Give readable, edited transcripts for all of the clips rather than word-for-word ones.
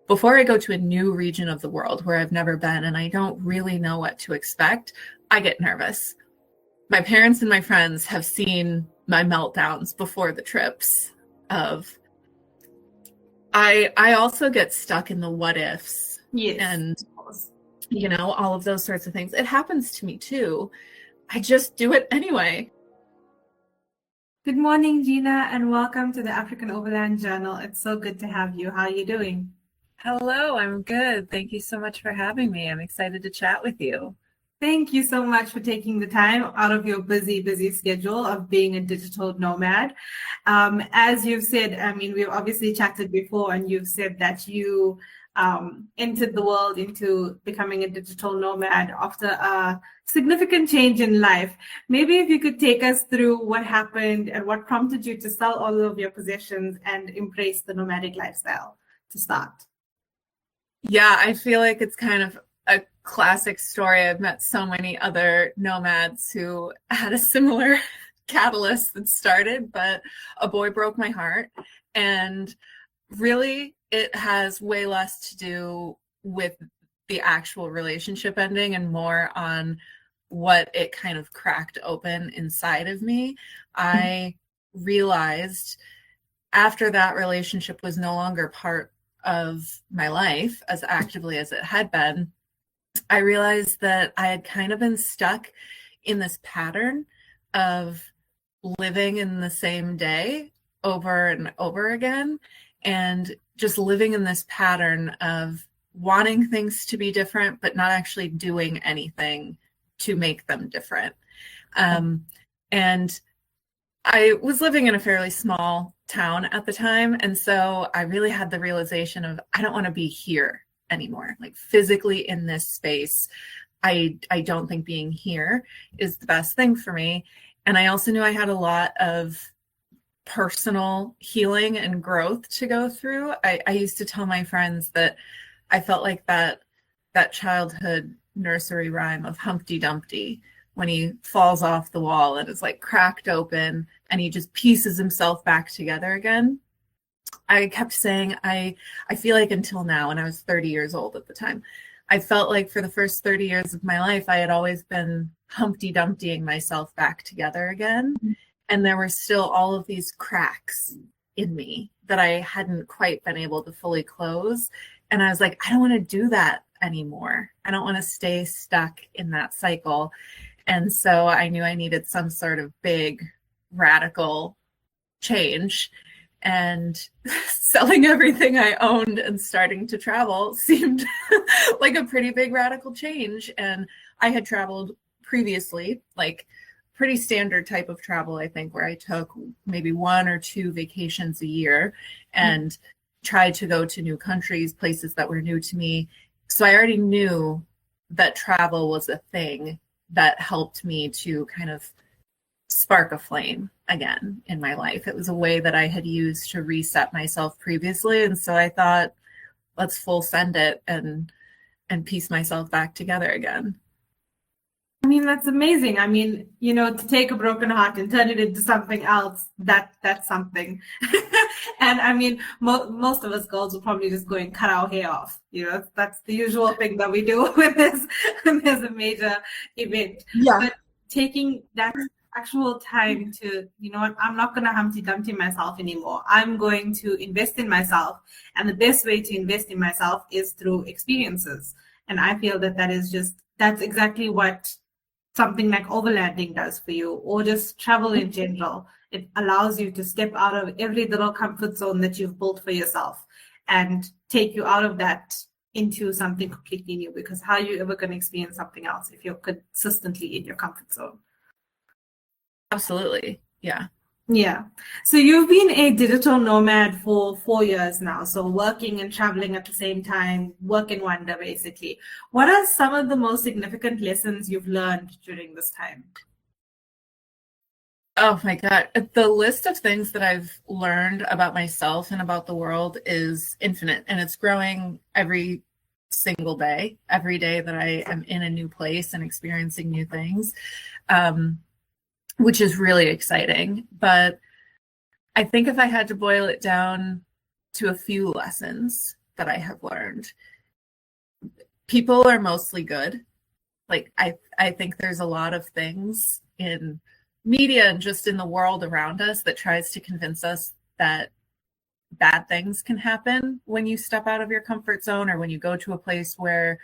before I go to a new region of the world where I've never been and I don't really know what to expect, I get nervous. My parents and my friends have seen my meltdowns before the trips of I also get stuck in the what ifs. Yes. And all of those sorts of things. It happens to me too. I just do it anyway. Good morning, Gina, and welcome to the African Overland Journal. It's so good to have you. How are you doing? Hello, I'm good. Thank you so much for having me. I'm excited to chat with you. Thank you so much for taking the time out of your busy schedule of being a digital nomad. As you've said, we've obviously chatted before, and you've said that you entered the world into becoming a digital nomad after a significant change in life. Maybe if you could take us through what happened and what prompted you to sell all of your possessions and embrace the nomadic lifestyle to start. Yeah, I feel like it's kind of a classic story. I've met so many other nomads who had a similar catalyst that started, but a boy broke my heart. And really, it has way less to do with the actual relationship ending and more on what it kind of cracked open inside of me. I realized after that relationship was no longer part of my life as actively as it had been, I realized that I had kind of been stuck in this pattern of living in the same day over and over again, and just living in this pattern of wanting things to be different, but not actually doing anything to make them different. And I was living in a fairly small town at the time. And so I really had the realization of, I don't want to be here anymore, like physically in this space. I don't think being here is the best thing for me. And I also knew I had a lot of personal healing and growth to go through. I used to tell my friends that I felt like that childhood nursery rhyme of Humpty Dumpty, when he falls off the wall and is like cracked open and he just pieces himself back together again. I kept saying, I feel like until now, and I was 30 years old at the time, I felt like for the first 30 years of my life, I had always been Humpty Dumptying myself back together again. Mm-hmm. And there were still all of these cracks in me that I hadn't quite been able to fully close. And I was like, I don't want to do that anymore. I don't want to stay stuck in that cycle. And so I knew I needed some sort of big, radical change. And selling everything I owned and starting to travel seemed like a pretty big radical change. And I had traveled previously, like pretty standard type of travel, I think, where I took maybe 1 or 2 vacations a year and tried to go to new countries, places that were new to me. So I already knew that travel was a thing that helped me to kind of spark a flame again in my life. It was a way that I had used to reset myself previously. And so I thought, let's full send it and piece myself back together again. That's amazing. To take a broken heart and turn it into something else, that's something. And most of us girls will probably just go and cut our hair off. That's the usual thing that we do when there's a major event. Yeah. But taking that actual time to, I'm not going to Humpty Dumpty myself anymore. I'm going to invest in myself. And the best way to invest in myself is through experiences. And I feel that's exactly what something like overlanding does for you, or just travel in general. It allows you to step out of every little comfort zone that you've built for yourself and take you out of that into something completely new, because how are you ever going to experience something else if you're consistently in your comfort zone? Absolutely. Yeah. Yeah. So you've been a digital nomad for 4 years now. So working and traveling at the same time, work in wonder, basically. What are some of the most significant lessons you've learned during this time? Oh my God. The list of things that I've learned about myself and about the world is infinite, and it's growing every single day, every day that I am in a new place and experiencing new things. Which is really exciting. But I think if I had to boil it down to a few lessons, that I have learned. People are mostly good. Like I think there's a lot of things in media and just in the world around us that tries to convince us that bad things can happen when you step out of your comfort zone or when you go to a place where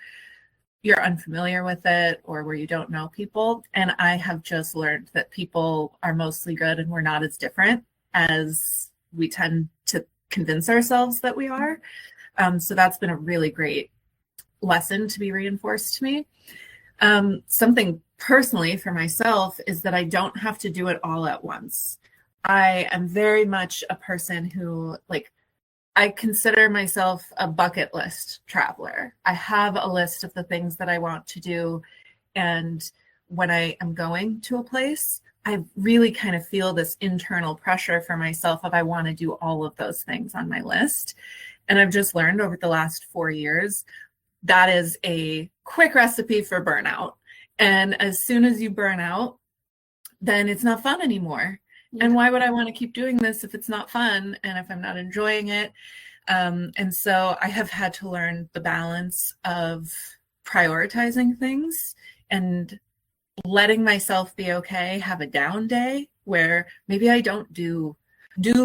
you're unfamiliar with it or where you don't know people. And I have just learned that people are mostly good and we're not as different as we tend to convince ourselves that we are. So that's been a really great lesson to be reinforced to me. Something personally for myself is that I don't have to do it all at once. I am very much a person who, like, I consider myself a bucket list traveler. I have a list of the things that I want to do. And when I am going to a place, I really kind of feel this internal pressure for myself of I want to do all of those things on my list. And I've just learned over the last 4 years, that is a quick recipe for burnout. And as soon as you burn out, then it's not fun anymore. Yeah. And why would I want to keep doing this if it's not fun and if I'm not enjoying it? And so I have had to learn the balance of prioritizing things and letting myself be okay, have a down day where maybe I don't do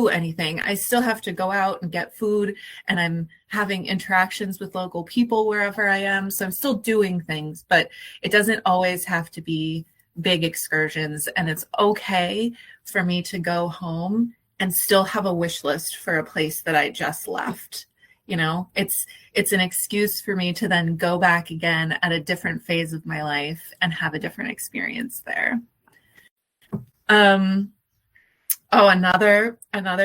anything. I still have to go out and get food, and I'm having interactions with local people wherever I am. So I'm still doing things, but it doesn't always have to be big excursions. And it's okay for me to go home and still have a wish list for a place that I just left. You know, it's an excuse for me to then go back again at a different phase of my life and have a different experience there. Oh, another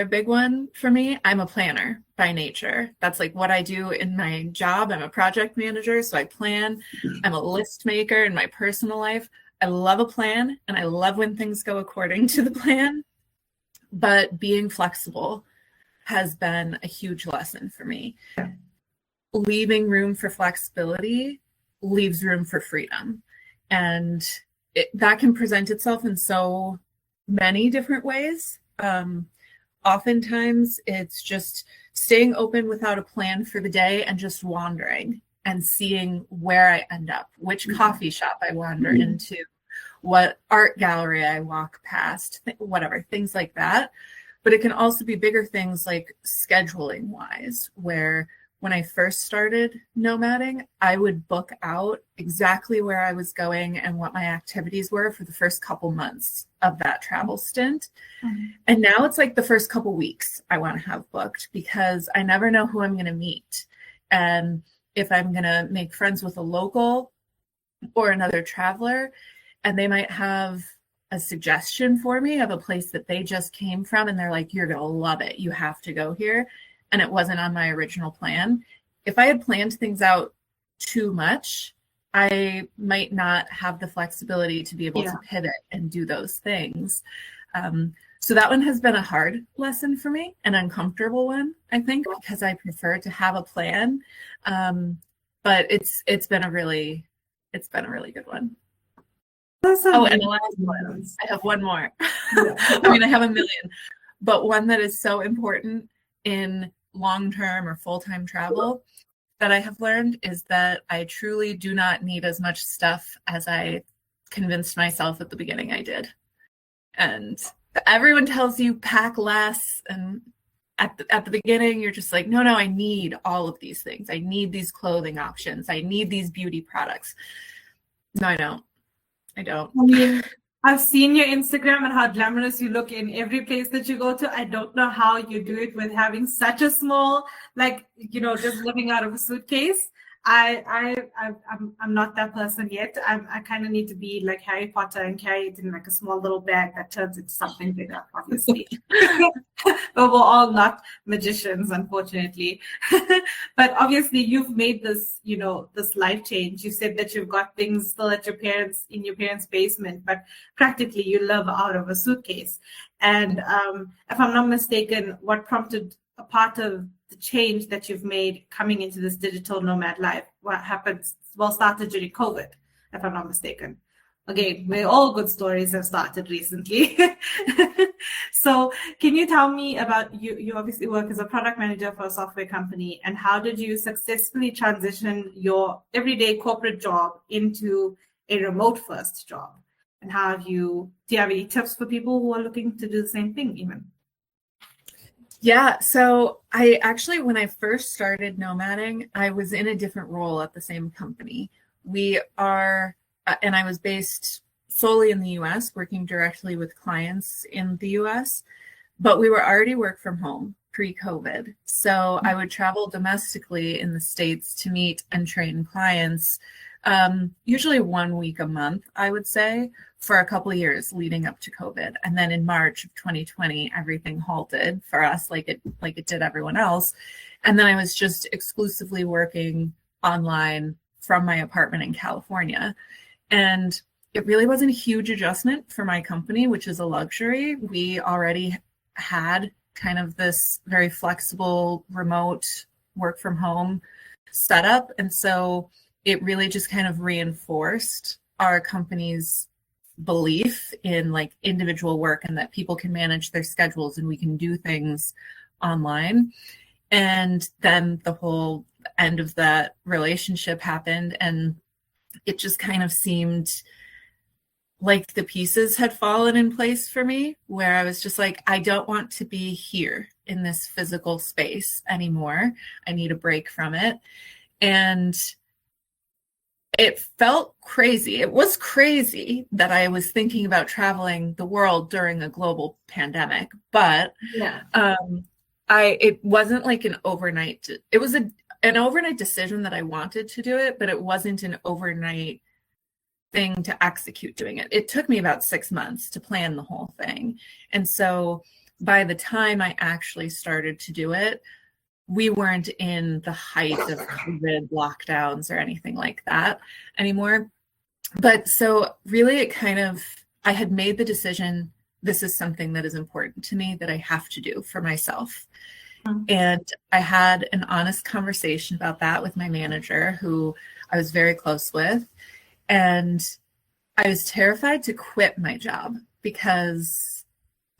big one for me, I'm a planner by nature. That's like what I do in my job. I'm a project manager, so I plan. I'm a list maker in my personal life. I love a plan, and I love when things go according to the plan. But being flexible has been a huge lesson for me. Leaving room for flexibility leaves room for freedom. And that can present itself in so many different ways. Oftentimes it's just staying open without a plan for the day and just wandering and seeing where I end up, which coffee shop I wander into, what art gallery I walk past, whatever, things like that. But it can also be bigger things like scheduling wise, where when I first started nomading, I would book out exactly where I was going and what my activities were for the first couple months of that travel stint. Mm-hmm. And now it's like the first couple weeks I want to have booked because I never know who I'm going to meet. And if I'm going to make friends with a local or another traveler, and they might have a suggestion for me of a place that they just came from, and they're like, you're going to love it. You have to go here. And it wasn't on my original plan. If I had planned things out too much, I might not have the flexibility to be able to pivot and do those things. So that one has been a hard lesson for me, an uncomfortable one, I think, because I prefer to have a plan. But it's been a really good one. Oh, and the last one, I have one more. I mean, I have a million, but one that is so important in long-term or full-time travel that I have learned is that I truly do not need as much stuff as I convinced myself at the beginning I did. And everyone tells you pack less, and at the beginning you're just like, no, I need all of these things. I need these clothing options. I need these beauty products. No, I don't. I mean, I've seen your Instagram and how glamorous you look in every place that you go to. I don't know how you do it with having such a small, just living out of a suitcase. I'm not that person yet. I kind of need to be like Harry Potter and carry it in like a small little bag that turns into something bigger, obviously. But we're all not magicians, unfortunately. But obviously you've made this, this life change. You said that you've got things still at in your parents' basement, but practically you live out of a suitcase. And if I'm not mistaken, what prompted a part of the change that you've made coming into this digital nomad life, what happened, started during COVID, if I'm not mistaken. Again, where all good stories have started recently. So can you tell me about you obviously work as a product manager for a software company, and how did you successfully transition your everyday corporate job into a remote first job? And do you have any tips for people who are looking to do the same thing even? Yeah, so I actually, when I first started nomading, I was in a different role at the same company. We are, and I was based solely in the US, working directly with clients in the US, but we were already work from home pre-COVID. So I would travel domestically in the States to meet and train clients, usually 1 week a month, I would say, for a couple of years leading up to COVID. And then in March of 2020, everything halted for us like it did everyone else. And then I was just exclusively working online from my apartment in California. And it really wasn't a huge adjustment for my company, which is a luxury. We already had kind of this very flexible remote work from home setup. And so it really just kind of reinforced our company's belief in like individual work and that people can manage their schedules and we can do things online. And then the whole end of that relationship happened, and it just kind of seemed like the pieces had fallen in place for me, where I was just like, I don't want to be here in this physical space anymore. I need a break from it. And it felt crazy. It was crazy that I was thinking about traveling the world during a global pandemic, but Yeah. it wasn't like an overnight. It was an overnight decision that I wanted to do it, but it wasn't an overnight thing to execute doing it. It took me about 6 months to plan the whole thing. And so by the time I actually started to do it, we weren't in the height of COVID lockdowns or anything like that anymore. But so really I had made the decision, this is something that is important to me that I have to do for myself. And I had an honest conversation about that with my manager, who I was very close with. And I was terrified to quit my job because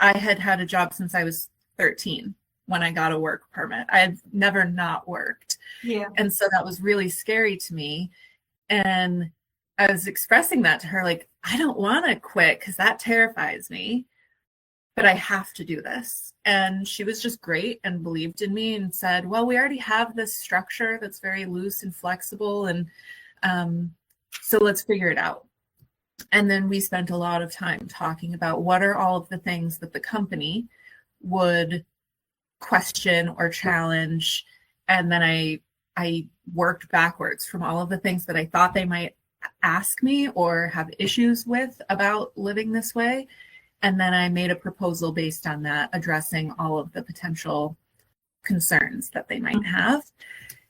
I had had a job since I was 13 when I got a work permit. I had never not worked. Yeah. And so that was really scary to me. And I was expressing that to her, like, I don't want to quit because that terrifies me, but I have to do this. And she was just great and believed in me and said, well, we already have this structure that's very loose and flexible. And so let's figure it out. And then we spent a lot of time talking about what are all of the things that the company would question or challenge. And then I worked backwards from all of the things that I thought they might ask me or have issues with about living this way. And then I made a proposal based on that, addressing all of the potential concerns that they might have.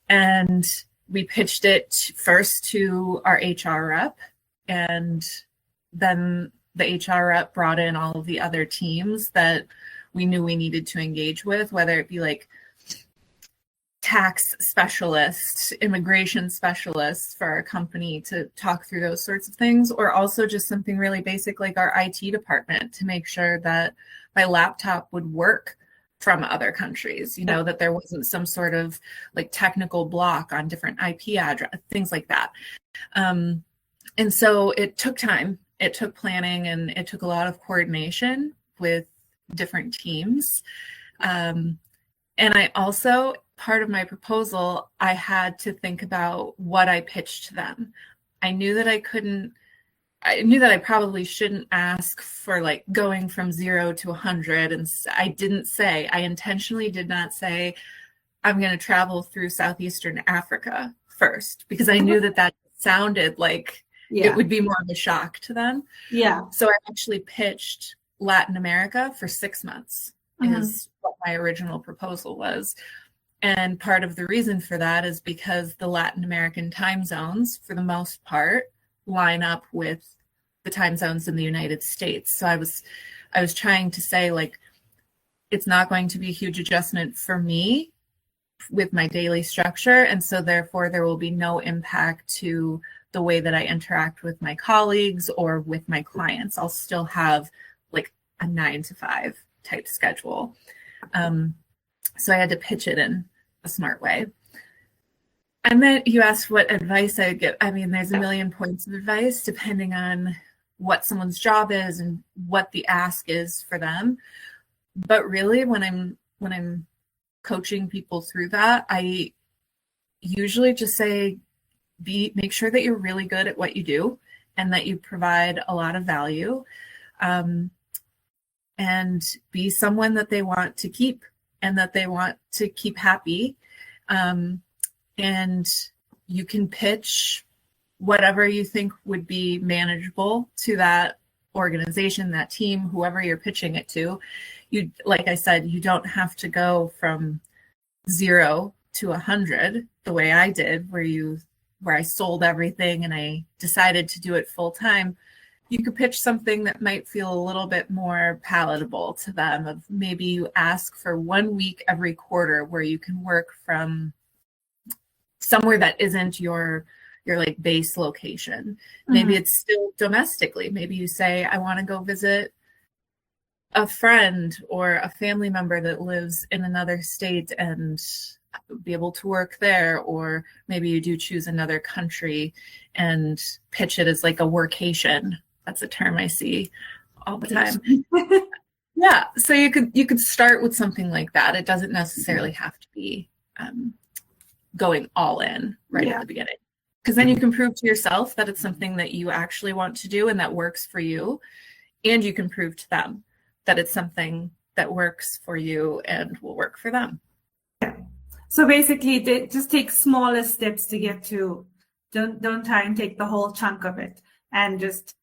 And we pitched it first to our HR rep, and then the HR rep brought in all of the other teams that we knew we needed to engage with, whether it be like tax specialists, immigration specialists for our company to talk through those sorts of things, or also just something really basic like our IT department to make sure that my laptop would work from other countries, that there wasn't some sort of like technical block on different IP address, things like that. And so it took time, it took planning, and it took a lot of coordination with different teams. And I also, part of my proposal, I had to think about what I pitched to them. I knew that I probably shouldn't ask for like going from 0 to 100. And I intentionally did not say, I'm going to travel through Southeastern Africa first, because I knew that sounded like it would be more of a shock to them. Yeah. So I actually pitched Latin America for 6 months is what my original proposal was. And part of the reason for that is because the Latin American time zones, for the most part, line up with the time zones in the United States. So I was trying to say, like, it's not going to be a huge adjustment for me with my daily structure. And so therefore there will be no impact to the way that I interact with my colleagues or with my clients. I'll still have like a 9 to 5 type schedule. So I had to pitch it in a smart way. And then you asked what advice I would give. I mean, there's a million points of advice depending on what someone's job is and what the ask is for them. But really, when I'm coaching people through that, I usually just say, make sure that you're really good at what you do and that you provide a lot of value, and be someone that they want to keep and that they want to keep happy. And you can pitch whatever you think would be manageable to that organization, that team, whoever you're pitching it to. You, like I said, you don't have to go from 0 to 100 the way I did, where I sold everything and I decided to do it full time. You could pitch something that might feel a little bit more palatable to them. Of maybe you ask for 1 week every quarter where you can work from somewhere that isn't your like base location. Maybe it's still domestically. Maybe you say, I want to go visit a friend or a family member that lives in another state and be able to work there. Or maybe you do choose another country and pitch it as like a workation. That's a term I see all the time. Yeah. So you could start with something like that. It doesn't necessarily have to be going all in right at the beginning, because then you can prove to yourself that it's something that you actually want to do and that works for you. And you can prove to them that it's something that works for you and will work for them. So basically, just take smaller steps to get to, don't try and take the whole chunk of it, and just,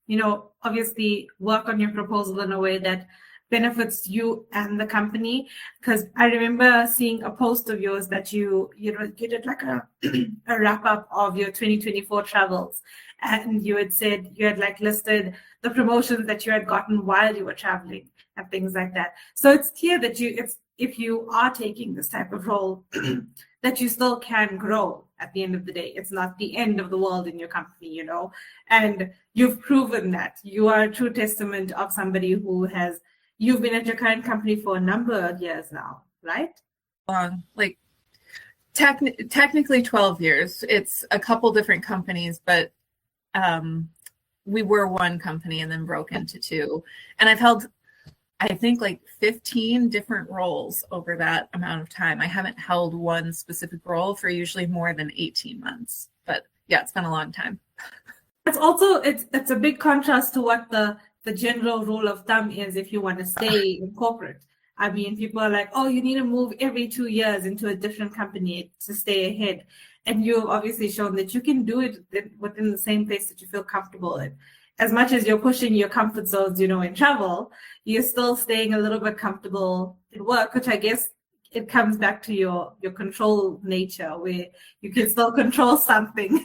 obviously work on your proposal in a way that benefits you and the company. Because I remember seeing a post of yours that you did like a wrap up of your 2024 travels, and you had said you had like listed the promotions that you had gotten while you were traveling and things like that. So it's clear that if you are taking this type of role, that you still can grow at the end of the day. It's not the end of the world in your company, and you've proven that. You are a true testament of somebody you've been at your current company for a number of years now, right? Like technically 12 years. It's a couple different companies, but we were one company and then broke into two. And I've held, I think, like 15 different roles over that amount of time. I haven't held one specific role for usually more than 18 months. But yeah, it's been a long time. It's also, it's a big contrast to what the general rule of thumb is if you want to stay in corporate. I mean, people are like, oh, you need to move every 2 years into a different company to stay ahead. And you've obviously shown that you can do it within the same place that you feel comfortable in. As much as you're pushing your comfort zones, in travel, you're still staying a little bit comfortable in work, which I guess it comes back to your control nature, where you can still control something.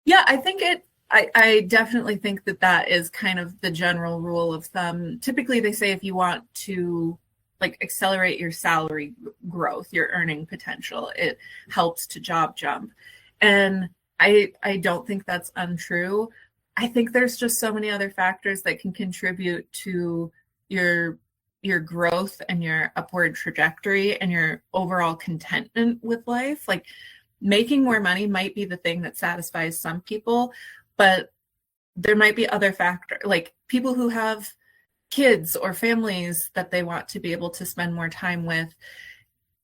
Yeah, I definitely think that is kind of the general rule of thumb. Typically, they say if you want to like accelerate your salary growth, your earning potential, it helps to job jump. And I don't think that's untrue. I think there's just so many other factors that can contribute to your growth and your upward trajectory and your overall contentment with life. Like making more money might be the thing that satisfies some people, but there might be other factors, like people who have kids or families that they want to be able to spend more time with.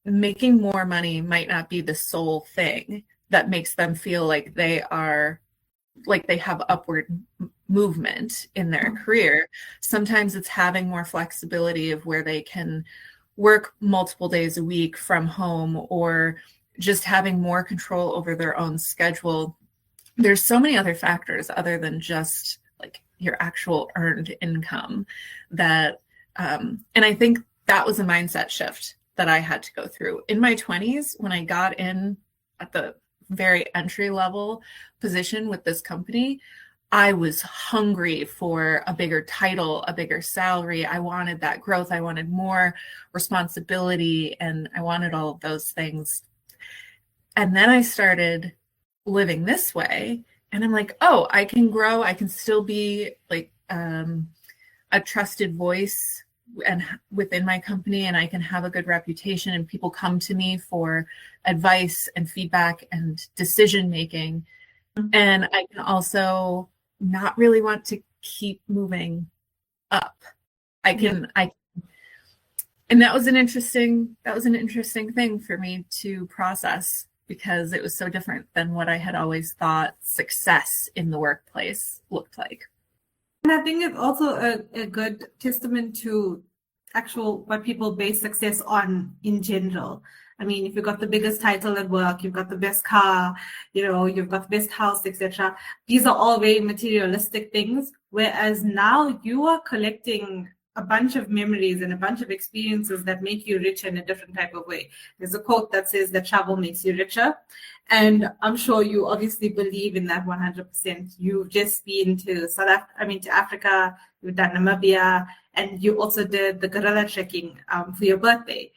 Making more money might not be the sole thing that makes them feel like they have upward movement in their career. Sometimes it's having more flexibility of where they can work multiple days a week from home, or just having more control over their own schedule. There's so many other factors other than just like your actual earned income that, and I think that was a mindset shift that I had to go through in my 20s when I got in at the very entry level position with this company. I was hungry for a bigger title, a bigger salary. I wanted that growth. I wanted more responsibility, and I wanted all of those things. And then I started living this way. And I'm like, oh, I can grow. I can still be like a trusted voice and within my company, and I can have a good reputation, and people come to me for advice and feedback and decision making. And I can also not really want to keep moving up. And that was an interesting thing for me to process, because it was so different than what I had always thought success in the workplace looked like. And I think it's also a good testament to actual what people base success on in general. I mean, if you've got the biggest title at work, you've got the best car, you've got the best house, etc. These are all very materialistic things. Whereas now you are collecting a bunch of memories and a bunch of experiences that make you richer in a different type of way. There's a quote that says that travel makes you richer. And I'm sure you obviously believe in that 100%. You've just been to to Africa, you've done Namibia, and you also did the gorilla trekking for your birthday.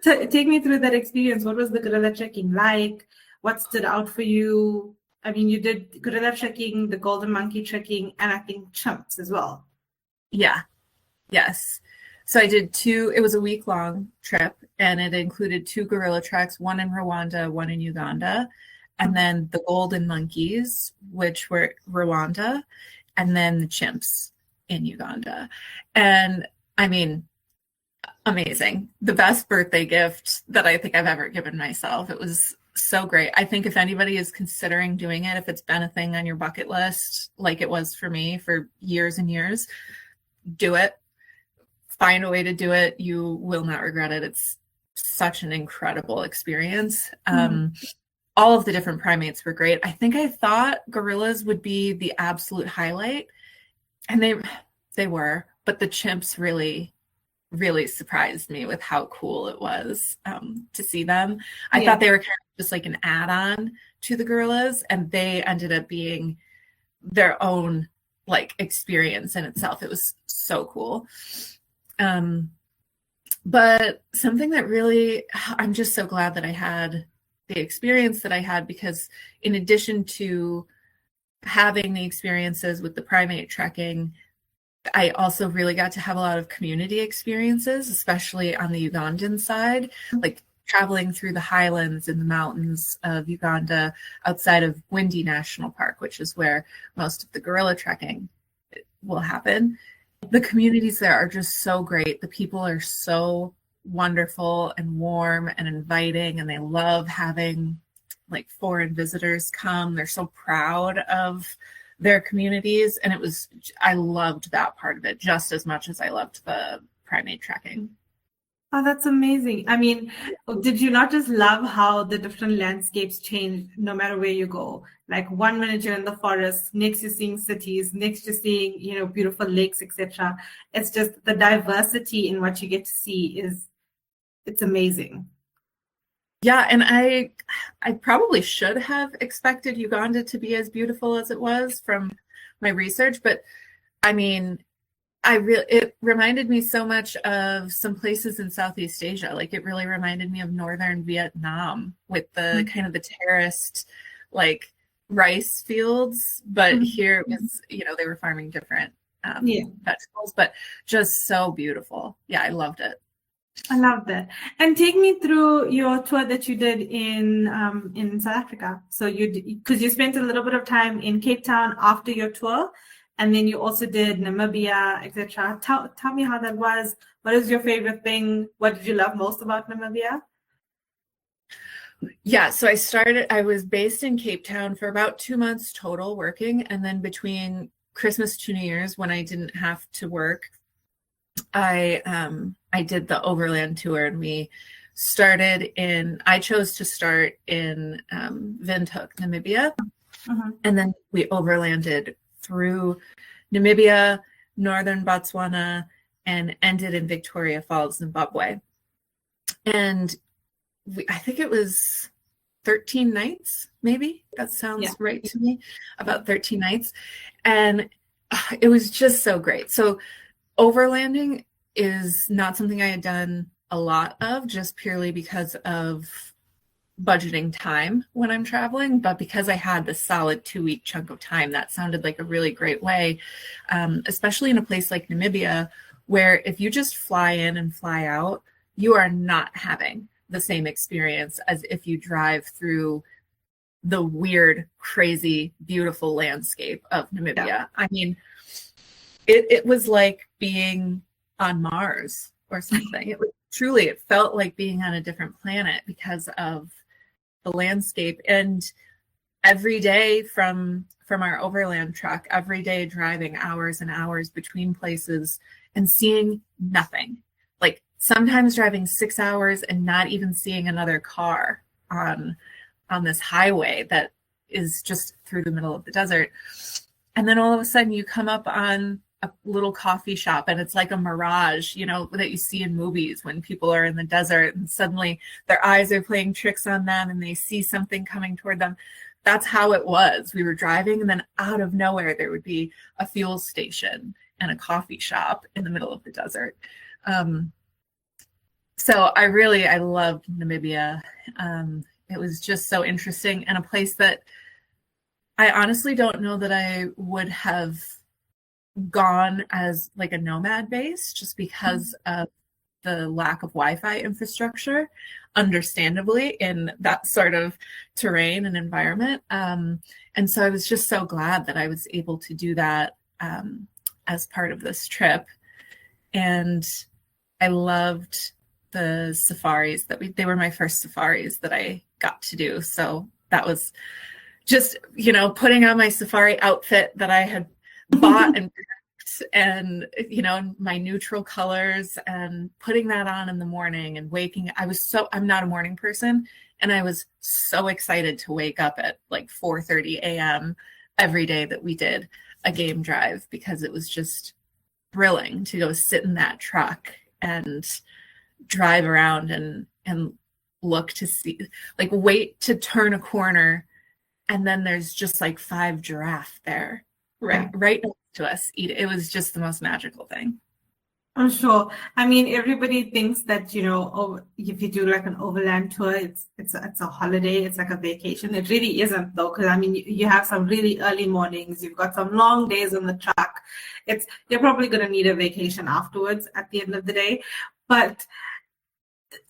Take me through that experience. What was the gorilla trekking like? What stood out for you? I mean, you did gorilla trekking, the golden monkey trekking, and I think chimps as well. Yeah. Yes. So I did it was a week-long trip, and it included 2 gorilla treks, one in Rwanda, one in Uganda, and then the golden monkeys, which were Rwanda, and then the chimps in Uganda. And I mean, amazing. The best birthday gift that I think I've ever given myself. It was so great. I think if anybody is considering doing it, if it's been a thing on your bucket list, like it was for me for years and years, do it. Find a way to do it. You will not regret it. It's such an incredible experience. All of the different primates were great. I think I thought gorillas would be the absolute highlight, and they were, but the chimps really, really surprised me with how cool it was to see them. I thought they were kind of just like an add-on to the gorillas, and they ended up being their own like experience in itself. It was so cool. But something that really, I'm just so glad that I had the experience that I had, because in addition to having the experiences with the primate trekking, I also really got to have a lot of community experiences, especially on the Ugandan side, like traveling through the highlands and the mountains of Uganda outside of Windy National Park, which is where most of the gorilla trekking will happen. The communities there are just so great. The people are so wonderful and warm and inviting, and they love having like foreign visitors come. They're so proud of their communities, and I loved that part of it just as much as I loved the primate trekking. Oh, that's amazing. I mean, did you not just love how the different landscapes change no matter where you go? Like 1 minute you're in the forest, next you're seeing cities, next you're seeing, beautiful lakes, etc. It's just the diversity in what you get to see it's amazing. Yeah, and I probably should have expected Uganda to be as beautiful as it was from my research, but I mean, it reminded me so much of some places in Southeast Asia. Like it really reminded me of northern Vietnam with the kind of the terraced like rice fields, but here it was, they were farming different vegetables, but just so beautiful. Yeah, I loved it. I love that. And take me through your tour that you did in South Africa. So because you spent a little bit of time in Cape Town after your tour, and then you also did Namibia, etc. Tell me how that was. What is your favorite thing? What did you love most about Namibia? Yeah, so I was based in Cape Town for about 2 months total working. And then between Christmas to New Year's, when I didn't have to work, I did the Overland tour, and I chose to start in Windhoek, Namibia. And then we overlanded through Namibia, northern Botswana, and ended in Victoria Falls, Zimbabwe. And I think it was 13 nights, maybe. That sounds right to me. About 13 nights. And it was just so great. So overlanding is not something I had done a lot of, just purely because of budgeting time when I'm traveling, but because I had this solid 2-week chunk of time, that sounded like a really great way, especially in a place like Namibia, where if you just fly in and fly out, you are not having the same experience as if you drive through the weird, crazy, beautiful landscape of Namibia. Yeah. I mean, it was like being on Mars or something. It was truly, it felt like being on a different planet because of the landscape. And every day from our overland truck, every day driving hours and hours between places and seeing nothing. Like sometimes driving 6 hours and not even seeing another car on this highway that is just through the middle of the desert. And then all of a sudden you come up on a little coffee shop and it's like a mirage, you know, that you see in movies when people are in the desert and suddenly their eyes are playing tricks on them and they see something coming toward them. That's how it was. We were driving and then out of nowhere there would be a fuel station and a coffee shop in the middle of the desert. So I loved Namibia. It was just so interesting and a place that I honestly don't know that I would have gone as like a nomad base just because of the lack of Wi-Fi infrastructure, understandably, in that sort of terrain and environment. And so I was just so glad that I was able to do that as part of this trip. And I loved the safaris they were my first safaris that I got to do. So that was just, you know, putting on my safari outfit that I had bought and picked and, you know, my neutral colors and putting that on in the morning and waking. I'm not a morning person. And I was so excited to wake up at like 4:30 a.m. every day that we did a game drive because it was just thrilling to go sit in that truck and drive around and look to see, like wait to turn a corner and then there's just like 5 giraffe there right next to us. It was just the most magical thing. I'm sure. I mean, everybody thinks that, you know, if you do like an overland tour, it's a holiday, it's like a vacation. It really isn't though, because I mean, you have some really early mornings, you've got some long days on the truck. You're probably going to need a vacation afterwards at the end of the day. But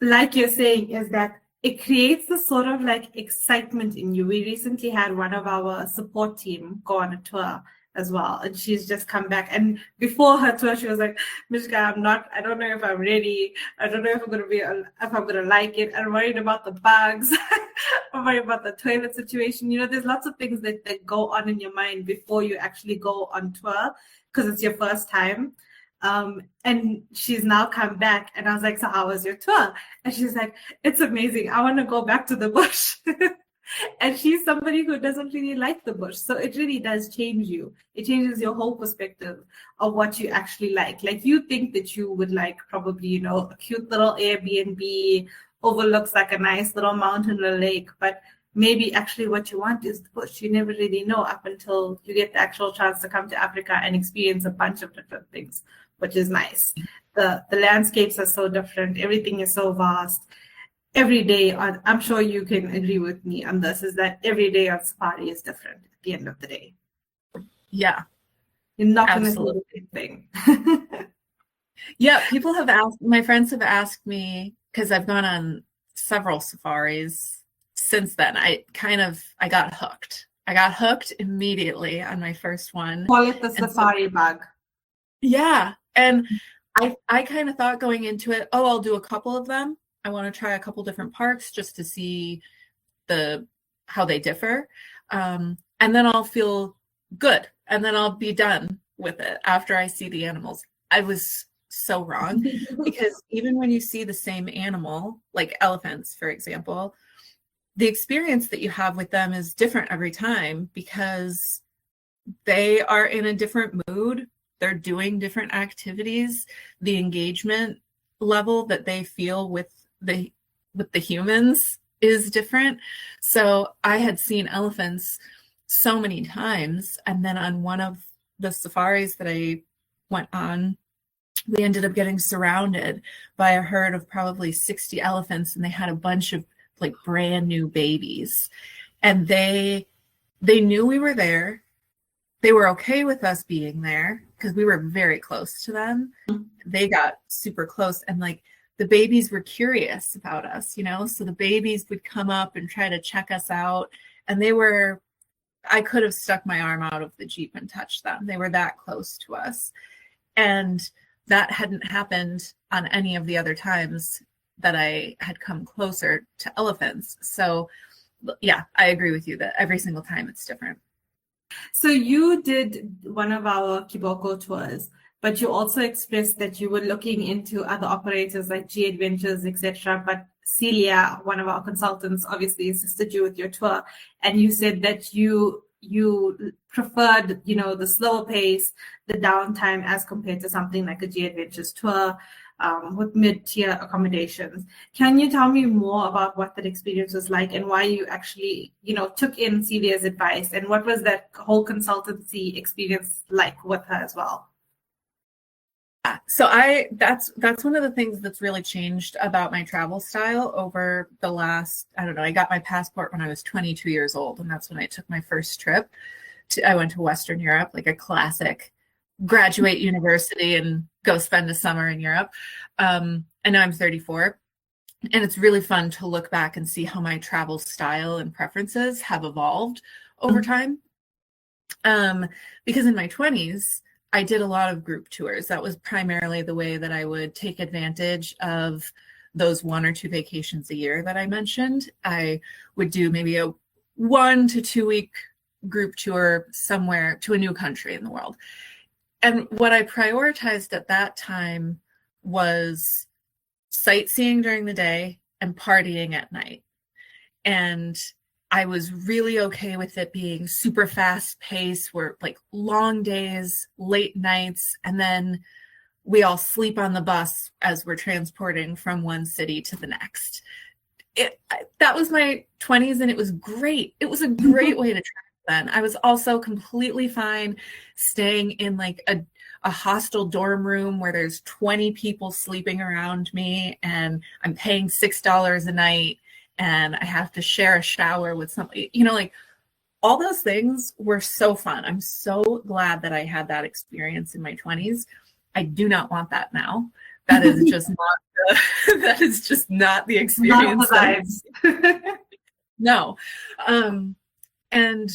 like you're saying, is that it creates this sort of like excitement in you. We recently had one of our support team go on a tour as well, and she's just come back, and before her tour she was like, Mishka, I don't know if I'm ready, I don't know if I'm gonna like it, I'm worried about the bugs, I'm worried about the toilet situation. You know, there's lots of things that go on in your mind before you actually go on tour because it's your first time. And she's now come back and I was like, so how was your tour? And she's like, it's amazing, I want to go back to the bush. And she's somebody who doesn't really like the bush. So it really does change you. It changes your whole perspective of what you actually like. Like you think that you would like probably, you know, a cute little Airbnb, overlooks like a nice little mountain or lake, but maybe actually what you want is the bush. You never really know up until you get the actual chance to come to Africa and experience a bunch of different things, which is nice. The landscapes are so different. Everything is so vast. Every day, I'm sure you can agree with me on this, is that every day on safari is different at the end of the day. Yeah. You're not going to do the same thing. Yeah, my friends have asked me, because I've gone on several safaris since then. I got hooked. I got hooked immediately on my first one. Call it the safari bug. Yeah. And I kind of thought going into it, I'll do a couple of them. I want to try a couple different parks just to see how they differ. And then I'll feel good. And then I'll be done with it after I see the animals. I was so wrong because even when you see the same animal, like elephants, for example, the experience that you have with them is different every time because they are in a different mood. They're doing different activities. The engagement level that they feel with the humans is different. So I had seen elephants so many times, and then on one of the safaris that I went on, we ended up getting surrounded by a herd of probably 60 elephants, and they had a bunch of like brand new babies. And they knew we were there. They were okay with us being there because we were very close to them. They got super close, and like the babies were curious about us, you know? So the babies would come up and try to check us out. And I could have stuck my arm out of the Jeep and touched them. They were that close to us. And that hadn't happened on any of the other times that I had come closer to elephants. So yeah, I agree with you that every single time it's different. So you did one of our Kiboko tours, but you also expressed that you were looking into other operators like G Adventures, etc. But Celia, one of our consultants, obviously assisted you with your tour, and you said that you preferred, you know, the slower pace, the downtime, as compared to something like a G Adventures tour with mid-tier accommodations. Can you tell me more about what that experience was like and why you actually, you know, took in Celia's advice, and what was that whole consultancy experience like with her as well? So that's one of the things that's really changed about my travel style over the last, I don't know, I got my passport when I was 22 years old, and that's when I took my first trip. I went to Western Europe, like a classic graduate university and go spend a summer in Europe. And now I'm 34. And it's really fun to look back and see how my travel style and preferences have evolved over time. Because in my 20s, I did a lot of group tours. That was primarily the way that I would take advantage of those 1 or 2 vacations a year that I mentioned. I would do maybe a 1 to 2 week group tour somewhere to a new country in the world. And what I prioritized at that time was sightseeing during the day and partying at night. And I was really okay with it being super fast paced, where like long days, late nights, and then we all sleep on the bus as we're transporting from one city to the next. That was my 20s, and it was great. It was a great way to travel then. I was also completely fine staying in like a hostel dorm room where there's 20 people sleeping around me, and I'm paying $6 a night, and I have to share a shower with somebody, you know, like all those things were so fun. I'm so glad that I had that experience in my 20s. I do not want that now. That is just that is just not the experience. No. And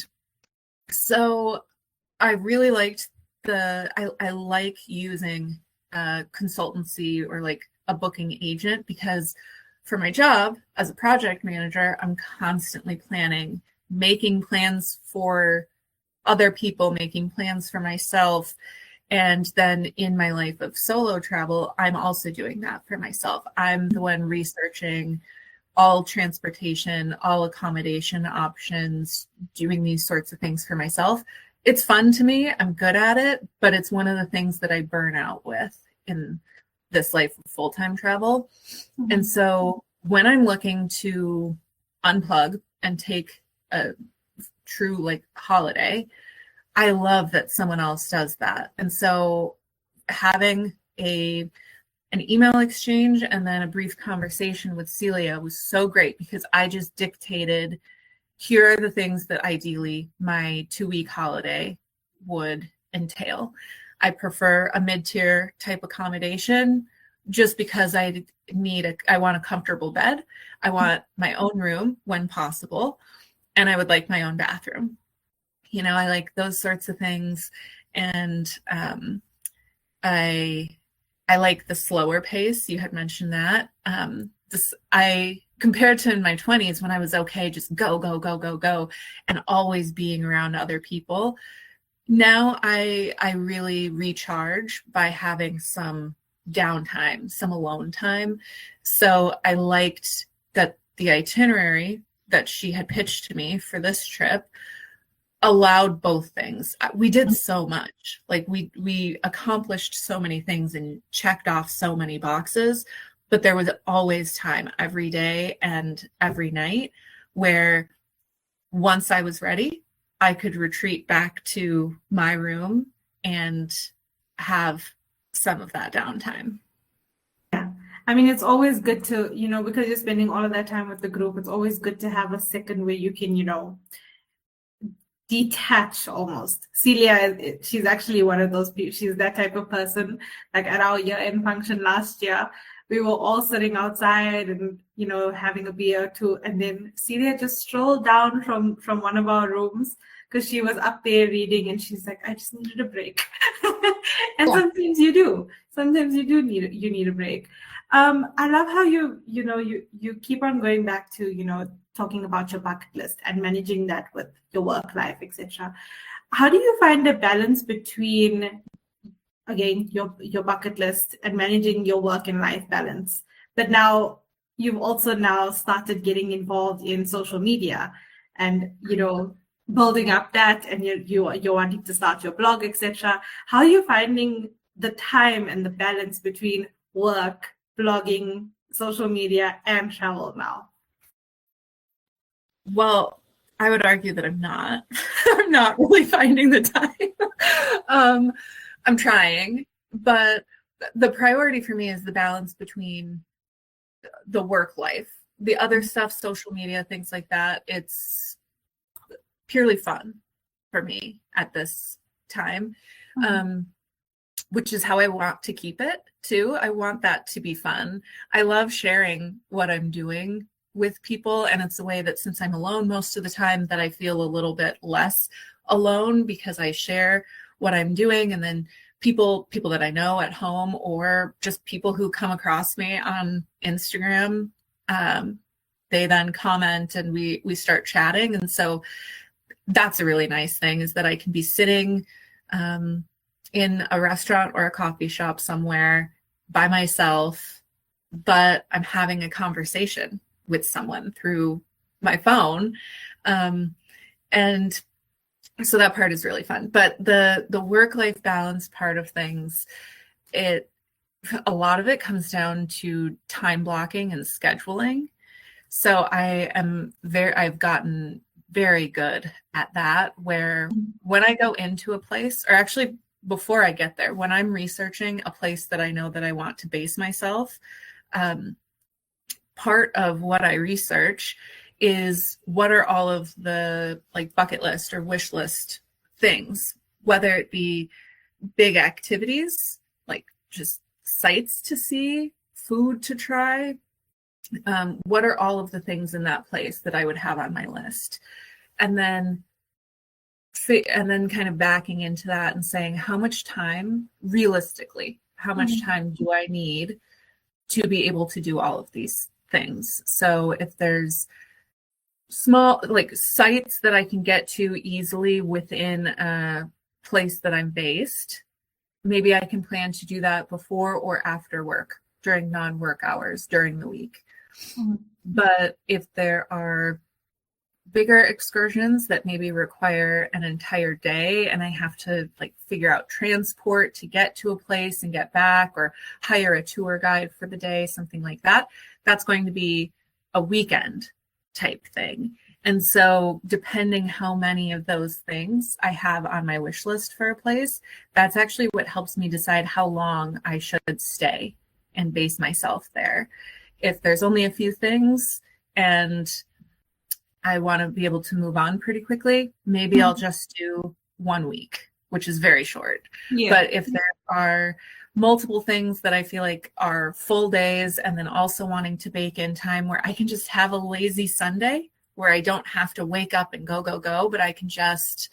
so I really liked I like using a consultancy or like a booking agent, because for my job as a project manager, I'm constantly planning, making plans for other people, making plans for myself. And then in my life of solo travel, I'm also doing that for myself. I'm the one researching all transportation, all accommodation options, doing these sorts of things for myself. It's fun to me. I'm good at it, but it's one of the things that I burn out with in this life of full-time travel. Mm-hmm. And so when I'm looking to unplug and take a true like holiday, I love that someone else does that. And so having an email exchange and then a brief conversation with Celia was so great, because I just dictated, here are the things that ideally my 2-week holiday would entail. I prefer a mid-tier type accommodation just because I want a comfortable bed. I want my own room when possible, and I would like my own bathroom. You know, I like those sorts of things. And I like the slower pace. You had mentioned that. Compared to in my 20s when I was okay, just go, go, go, go, go, and always being around other people. Now I really recharge by having some downtime, some alone time. So I liked that the itinerary that she had pitched to me for this trip allowed both things. We did so much. Like we accomplished so many things and checked off so many boxes, but there was always time every day and every night where once I was ready, I could retreat back to my room and have some of that downtime. Yeah. I mean, it's always good to, because you're spending all of that time with the group, it's always good to have a second where you can, detach almost. Celia, she's actually one of those people. She's that type of person. Like at our year-end function last year, we were all sitting outside and, having a beer too. And then Celia just strolled down from one of our rooms because she was up there reading and she's like, I just needed a break. And Yeah. sometimes you do. Sometimes you do need a break. I love how you keep on going back to, talking about your bucket list and managing that with your work life, etc. How do you find a balance between, again, your bucket list and managing your work and life balance? But now you've also now started getting involved in social media and, building up that, and you're wanting to start your blog, etc. How are you finding the time and the balance between work, blogging, social media, and travel now? Well, I would argue that I'm not. I'm not really finding the time. I'm trying, but the priority for me is the balance between the work life. The other stuff, social media, things like that, it's purely fun for me at this time, which is how I want to keep it too. I want that to be fun. I love sharing what I'm doing with people, and it's a way that, since I'm alone most of the time, that I feel a little bit less alone because I share what I'm doing, and then people that I know at home or just people who come across me on Instagram, they then comment and we start chatting. And so that's a really nice thing, is that I can be sitting in a restaurant or a coffee shop somewhere by myself, but I'm having a conversation with someone through my phone. And so that part is really fun. But the work-life balance part of things, a lot of it comes down to time blocking and scheduling. So I've gotten very good at that, where when I go into a place, or actually before I get there, when I'm researching a place that I know that I want to base myself, part of what I research is what are all of the bucket list or wish list things, whether it be big activities, like just sights to see, food to try. What are all of the things in that place that I would have on my list? And then kind of backing into that and saying, how much time, realistically, how much time do I need to be able to do all of these things? So if there's small sites that I can get to easily within a place that I'm based, maybe I can plan to do that before or after work, during non-work hours during the week. But if there are bigger excursions that maybe require an entire day and I have to figure out transport to get to a place and get back, or hire a tour guide for the day, something like that, that's going to be a weekend type thing. And so depending how many of those things I have on my wish list for a place, that's actually what helps me decide how long I should stay and base myself there. If there's only a few things and I want to be able to move on pretty quickly, maybe I'll just do 1 week, which is very short. Yeah. But if there are multiple things that I feel like are full days, and then also wanting to bake in time where I can just have a lazy Sunday where I don't have to wake up and go, but I can just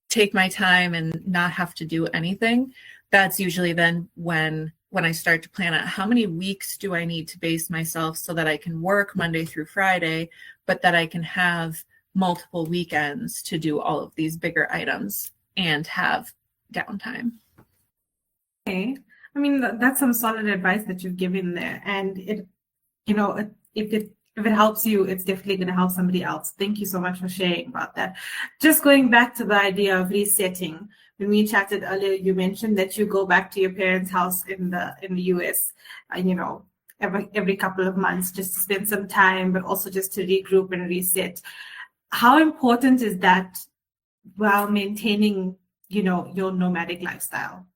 take my time and not have to do anything, that's usually then when I start to plan out how many weeks do I need to base myself so that I can work Monday through Friday, but that I can have multiple weekends to do all of these bigger items and have downtime. Okay. I mean, that's some solid advice that you've given there. And if it helps you, it's definitely going to help somebody else. Thank you so much for sharing about that. Just going back to the idea of resetting. When we chatted earlier, you mentioned that you go back to your parents' house in the US, every couple of months, just to spend some time, but also just to regroup and reset. How important is that while maintaining, your nomadic lifestyle?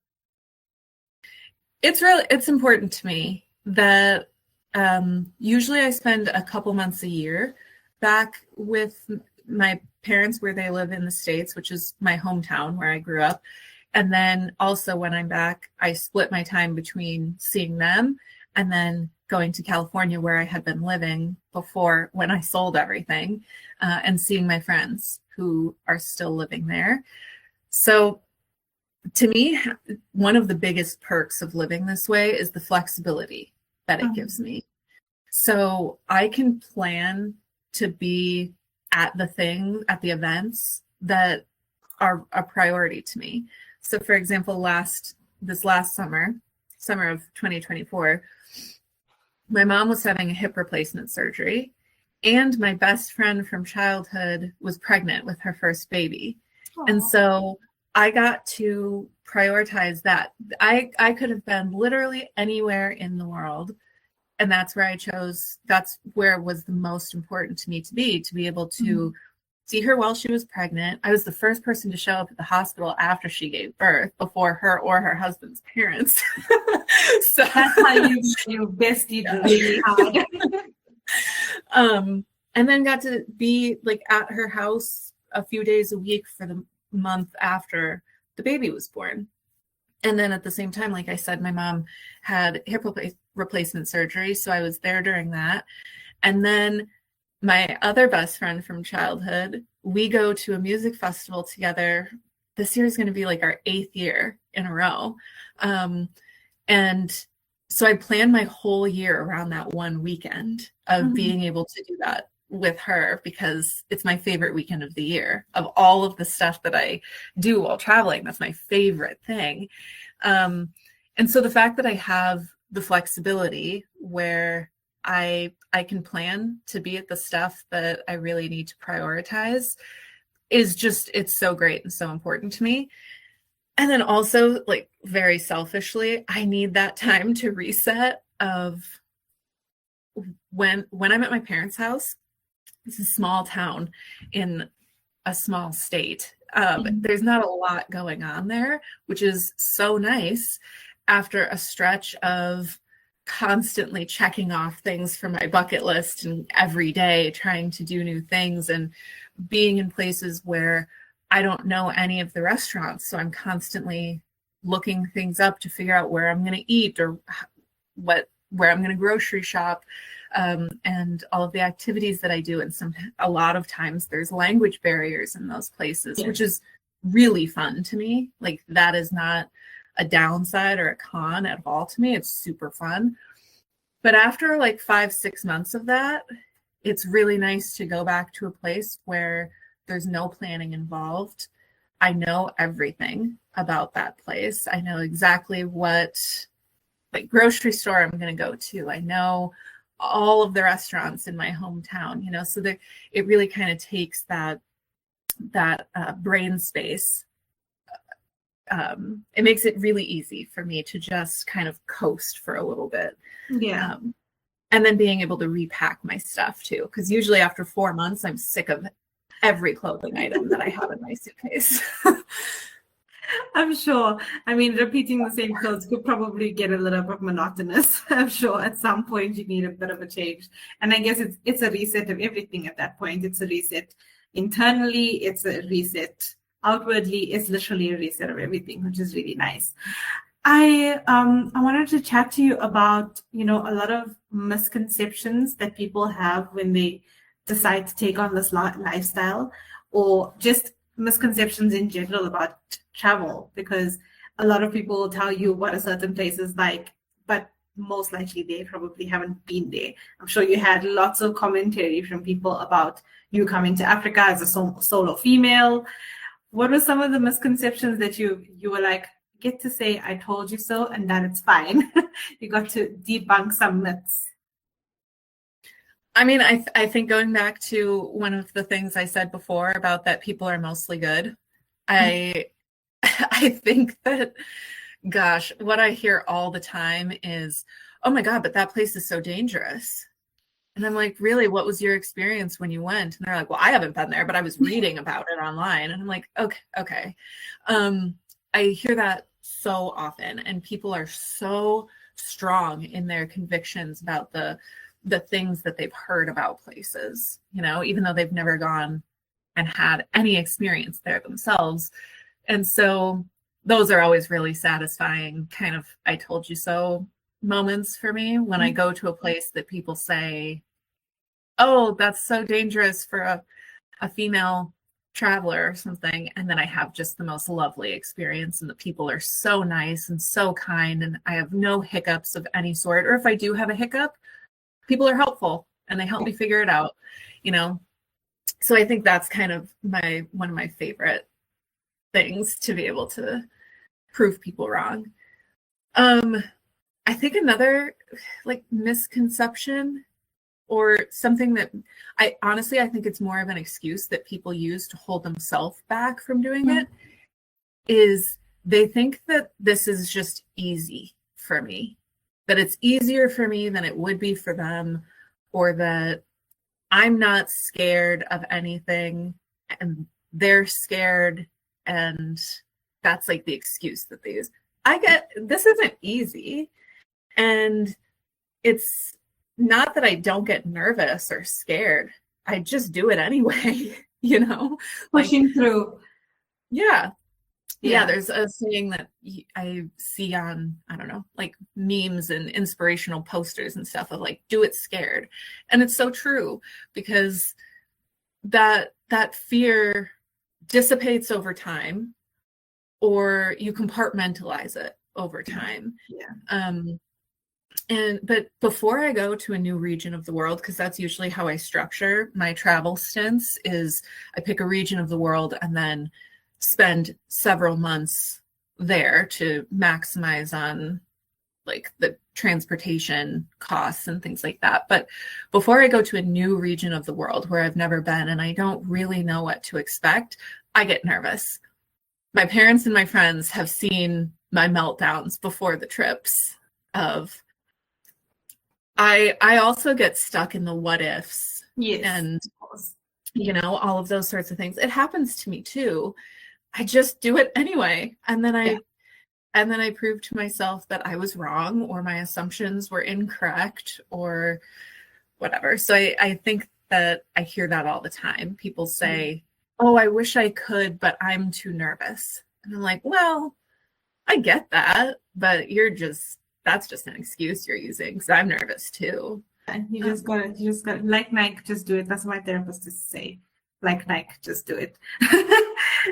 It's important to me that usually I spend a couple months a year back with my parents where they live in the States, which is my hometown where I grew up. And then also when I'm back, I split my time between seeing them and then going to California where I had been living before when I sold everything, and seeing my friends who are still living there. So to me, one of the biggest perks of living this way is the flexibility that it gives me. So I can plan to be at the events that are a priority to me. So for example, this last summer of 2024, my mom was having a hip replacement surgery, and my best friend from childhood was pregnant with her first baby. Aww. And so I got to prioritize that. I could have been literally anywhere in the world, and that's where that's where it was the most important to me to be able to see her while she was pregnant. I was the first person to show up at the hospital after she gave birth, before her or her husband's parents. So that's how you bested really hard. And then got to be like at her house a few days a week for the month after the baby was born. And then at the same time, like I said, my mom had hip replacement surgery, so I was there during that. And then my other best friend from childhood, we go to a music festival together. This year is going to be like our 8th year in a row. And so I planned my whole year around that one weekend of being able to do that with her, because it's my favorite weekend of the year. Of all of the stuff that I do while traveling, that's my favorite thing. And so the fact that I have the flexibility where I can plan to be at the stuff that I really need to prioritize is just, it's so great and so important to me. And then also, like, very selfishly, I need that time to reset of when I'm at my parents' house. It's a small town in a small state. There's not a lot going on there, which is so nice after a stretch of constantly checking off things from my bucket list and every day trying to do new things and being in places where I don't know any of the restaurants. So I'm constantly looking things up to figure out where I'm going to eat or where I'm going to grocery shop, and all of the activities that I do. And a lot of times there's language barriers in those places, which is really fun to me. Like, that is not a downside or a con at all to me. It's super fun. But after like 5-6 months of that, it's really nice to go back to a place where there's no planning involved. I know everything about that place. I know exactly what like grocery store I'm going to go to. I know all of the restaurants in my hometown, so that it really kind of takes that brain space. It makes it really easy for me to just kind of coast for a little bit. Yeah. And then being able to repack my stuff too, because usually after 4 months, I'm sick of every clothing item that I have in my suitcase. I'm sure. I mean, repeating the same clothes could probably get a little bit monotonous. I'm sure at some point you need a bit of a change. And I guess it's a reset of everything at that point. It's a reset internally. It's a reset outwardly. It's literally a reset of everything, which is really nice. I wanted to chat to you about, a lot of misconceptions that people have when they decide to take on this lifestyle, or just misconceptions in general about travel, because a lot of people will tell you what a certain place is like, but most likely they probably haven't been there. I'm sure you had lots of commentary from people about you coming to Africa as a solo female. What were some of the misconceptions that you were like, get to say, I told you so, and that it's fine? You got to debunk some myths. I mean, I think going back to one of the things I said before about that people are mostly good, I think that, gosh, what I hear all the time is, oh my God, but that place is so dangerous. And I'm like, really, what was your experience when you went? And they're like, well, I haven't been there, but I was reading about it online. And I'm like, okay. I hear that so often, and people are so strong in their convictions about the things that they've heard about places, you know, even though they've never gone and had any experience there themselves. And so those are always really satisfying kind of I told you so moments for me when I go to a place that people say, oh, that's so dangerous for a female traveler or something. And then I have just the most lovely experience, and the people are so nice and so kind, and I have no hiccups of any sort. Or if I do have a hiccup, people are helpful and they help me figure it out, you know? So I think that's kind of one of my favorite things, to be able to prove people wrong. I think another like misconception, or something that I think it's more of an excuse that people use to hold themselves back from doing it, is they think that this is just easy for me, that it's easier for me than it would be for them, or that I'm not scared of anything and they're scared, and that's like the excuse that they use. I get this isn't easy, and it's not that I don't get nervous or scared. I just do it anyway, you know? Pushing through. Yeah. Yeah, there's a saying that I see on, I don't know, like memes and inspirational posters and stuff of like, do it scared. And it's so true, because that fear dissipates over time, or you compartmentalize it over time. But before I go to a new region of the world, because that's usually how I structure my travel stints, is I pick a region of the world and then spend several months there to maximize on like the transportation costs and things like that. But before I go to a new region of the world where I've never been and I don't really know what to expect, I get nervous. My parents and my friends have seen my meltdowns before the trips of I also get stuck in the what ifs, and you know, all of those sorts of things. It happens to me too. I just do it anyway, and then I prove to myself that I was wrong, or my assumptions were incorrect, or whatever. So I think that I hear that all the time. People say, oh, I wish I could, but I'm too nervous. And I'm like, well, I get that, but that's just an excuse you're using, because I'm nervous too. And you just gotta, like Nike, just do it. That's what my therapist used to say. Like Nike, just do it.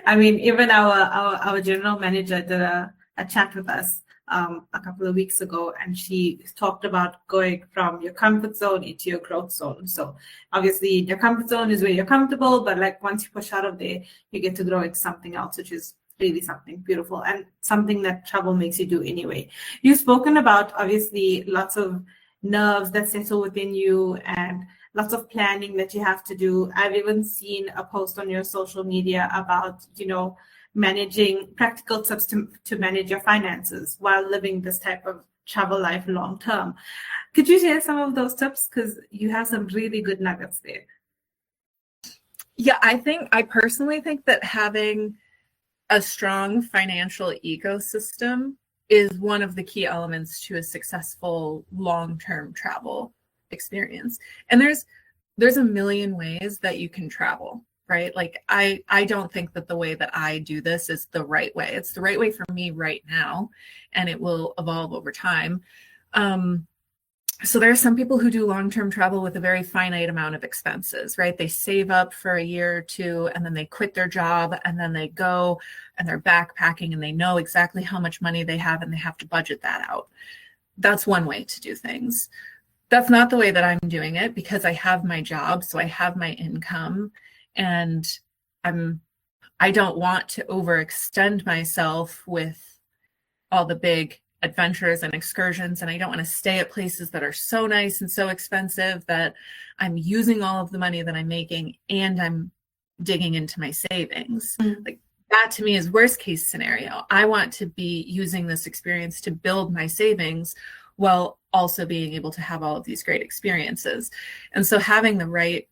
I mean, even our general manager did a chat with us a couple of weeks ago, and she talked about going from your comfort zone into your growth zone. So obviously your comfort zone is where you're comfortable, but like once you push out of there, you get to grow into something else, which is really something beautiful and something that travel makes you do anyway. You've spoken about obviously lots of nerves that settle within you and lots of planning that you have to do. I've even seen a post on your social media about, you know, managing practical tips to manage your finances while living this type of travel life long term. Could you share some of those tips? Because you have some really good nuggets there. Yeah, I personally think that having a strong financial ecosystem is one of the key elements to a successful long-term travel experience. And there's a million ways that you can travel, right? Like I don't think that the way that I do this is the right way. It's the right way for me right now, and it will evolve over time. So there are some people who do long-term travel with a very finite amount of expenses, right? They save up for a year or two, and then they quit their job, and then they go and they're backpacking, and they know exactly how much money they have, and they have to budget that out. That's one way to do things. That's not the way that I'm doing it, because I have my job, so I have my income, and I don't want to overextend myself with all the big adventures and excursions, and I don't want to stay at places that are so nice and so expensive that I'm using all of the money that I'm making and I'm digging into my savings. Like that to me is worst case scenario. I want to be using this experience to build my savings while also being able to have all of these great experiences. And so having the right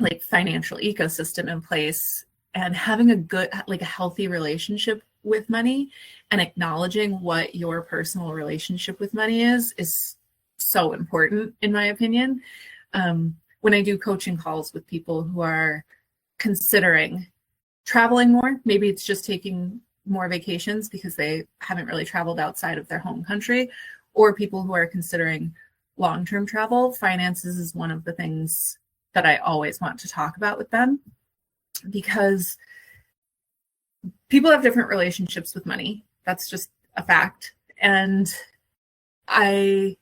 like financial ecosystem in place and having a good, like a healthy relationship with money and acknowledging what your personal relationship with money is so important, in my opinion. When I do coaching calls with people who are considering traveling more, maybe it's just taking more vacations because they haven't really traveled outside of their home country, or people who are considering long-term travel, finances is one of the things that I always want to talk about with them, because people have different relationships with money. That's just a fact. And I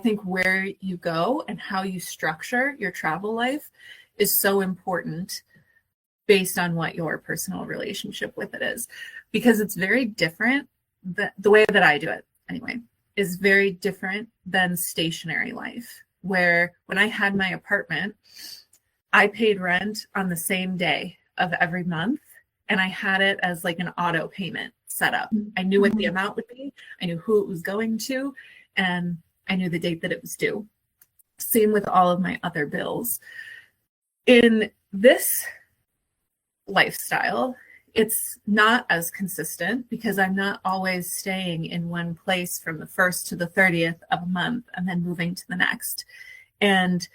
think where you go and how you structure your travel life is so important based on what your personal relationship with it is, because it's very different. The way that I do it, anyway, is very different than stationary life, where when I had my apartment, I paid rent on the same day of every month, and I had it as like an auto payment set up. I knew what the amount would be, I knew who it was going to, and I knew the date that it was due. Same with all of my other bills. In this lifestyle, it's not as consistent because I'm not always staying in one place from the 1st to the 30th of a month and then moving to the next. And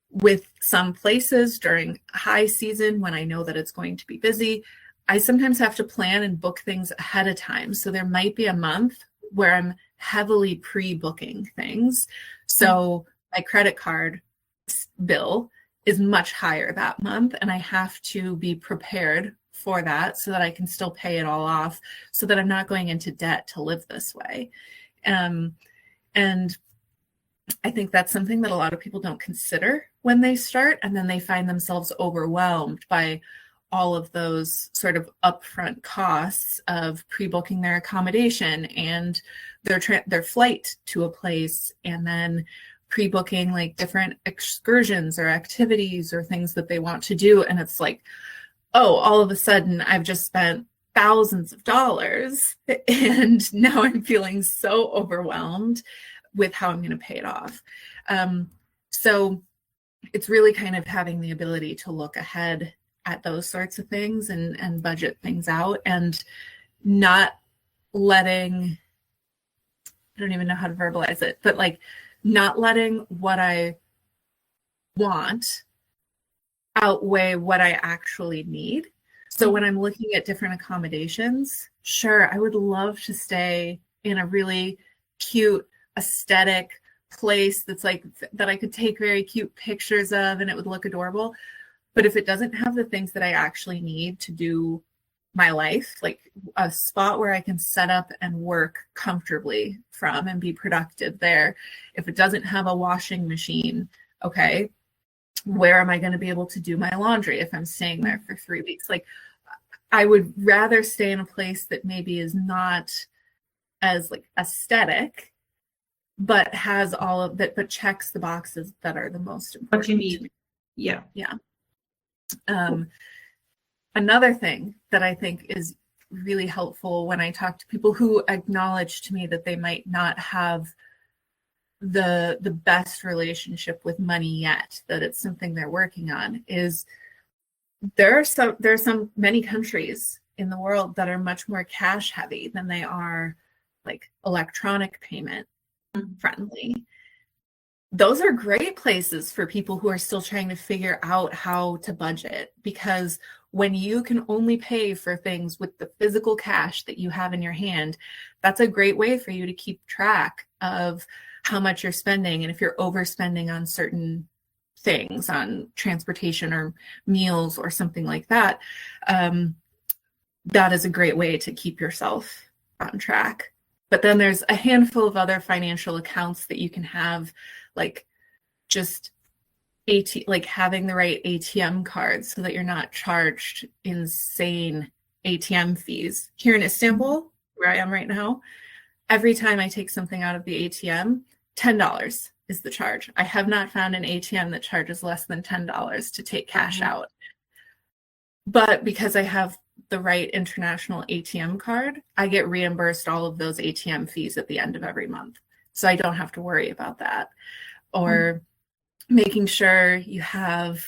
with some places during high season, when I know that it's going to be busy, I sometimes have to plan and book things ahead of time. So there might be a month where I'm heavily pre-booking things. So my credit card bill is much higher that month, and I have to be prepared for that so that I can still pay it all off, so that I'm not going into debt to live this way. And I think that's something that a lot of people don't consider when they start, and then they find themselves overwhelmed by all of those sort of upfront costs of pre-booking their accommodation and their flight to a place, and then pre-booking like different excursions or activities or things that they want to do. And it's like, oh, all of a sudden I've just spent thousands of dollars and now I'm feeling so overwhelmed with how I'm going to pay it off. So it's really kind of having the ability to look ahead at those sorts of things and budget things out, and not letting, I don't even know how to verbalize it, but like not letting what I want outweigh what I actually need. So when I'm looking at different accommodations, sure, I would love to stay in a really cute, aesthetic place that's like that I could take very cute pictures of and it would look adorable. But if it doesn't have the things that I actually need to do my life, like a spot where I can set up and work comfortably from and be productive there, if it doesn't have a washing machine, okay, where am I going to be able to do my laundry if I'm staying there for 3 weeks? Like, I would rather stay in a place that maybe is not as like aesthetic, but has all of that, but checks the boxes that are the most important. What you need. Yeah. Yeah. Another thing that I think is really helpful when I talk to people who acknowledge to me that they might not have the best relationship with money yet, that it's something they're working on, is there are many countries in the world that are much more cash heavy than they are like electronic payment friendly. Those are great places for people who are still trying to figure out how to budget, because when you can only pay for things with the physical cash that you have in your hand, that's a great way for you to keep track of how much you're spending. And if you're overspending on certain things, on transportation or meals or something like that, that is a great way to keep yourself on track. But then there's a handful of other financial accounts that you can have, like just like having the right ATM cards so that you're not charged insane ATM fees. Here in Istanbul, where I am right now, every time I take something out of the ATM, $10 is the charge. I have not found an ATM that charges less than $10 to take cash out. But because I have the right international ATM card, I get reimbursed all of those ATM fees at the end of every month. So I don't have to worry about that. Or making sure you have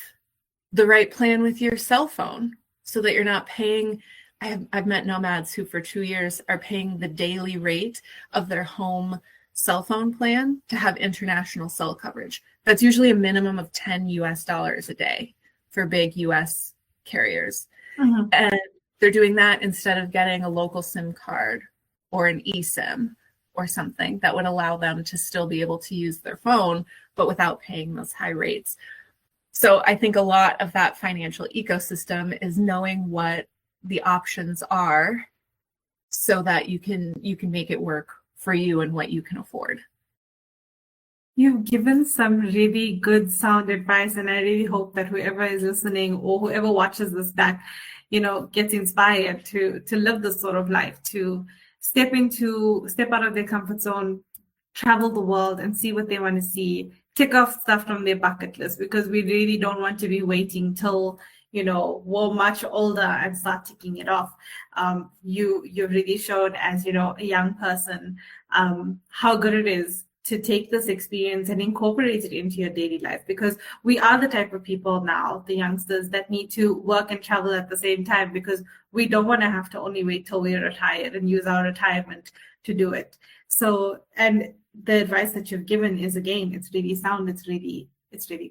the right plan with your cell phone so that you're not paying I've met nomads who for 2 years are paying the daily rate of their home cell phone plan to have international cell coverage. That's usually a minimum of $10 a day for big US carriers. Mhm. And they're doing that instead of getting a local SIM card or an eSIM or something that would allow them to still be able to use their phone, but without paying those high rates. So I think a lot of that financial ecosystem is knowing what the options are so that you can make it work for you and what you can afford. You've given some really good sound advice, and I really hope that whoever is listening or whoever watches this back, gets inspired to live this sort of life, to step out of their comfort zone, travel the world and see what they want to see, tick off stuff from their bucket list, because we really don't want to be waiting till we're much older and start ticking it off. You really showed, as a young person, how good it is to take this experience and incorporate it into your daily life, because we are the type of people now, the youngsters, that need to work and travel at the same time, because we don't want to have to only wait till we're retired and use our retirement to do it. So, and the advice that you've given is, again, it's really sound, it's really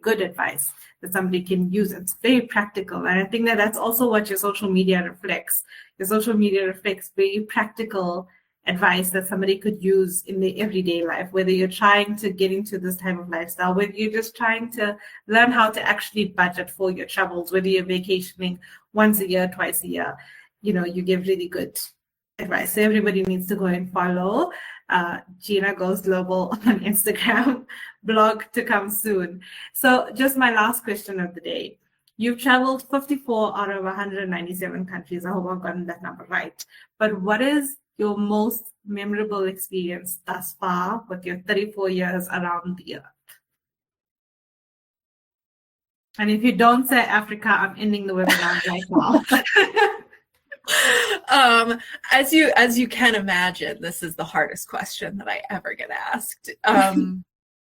good advice that somebody can use. It's very practical. And I think that that's also what your social media reflects. Your social media reflects very practical advice that somebody could use in their everyday life, whether you're trying to get into this type of lifestyle, whether you're just trying to learn how to actually budget for your travels, whether you're vacationing once a year, twice a year. You give really good advice. So everybody needs to go and follow Gina Goes Global on Instagram, blog to come soon. So just my last question of the day. You've traveled 54 out of 197 countries. I hope I've gotten that number right. But what is your most memorable experience thus far with your 34 years around the earth? And if you don't say Africa, I'm ending the webinar right now. As you can imagine, this is the hardest question that I ever get asked,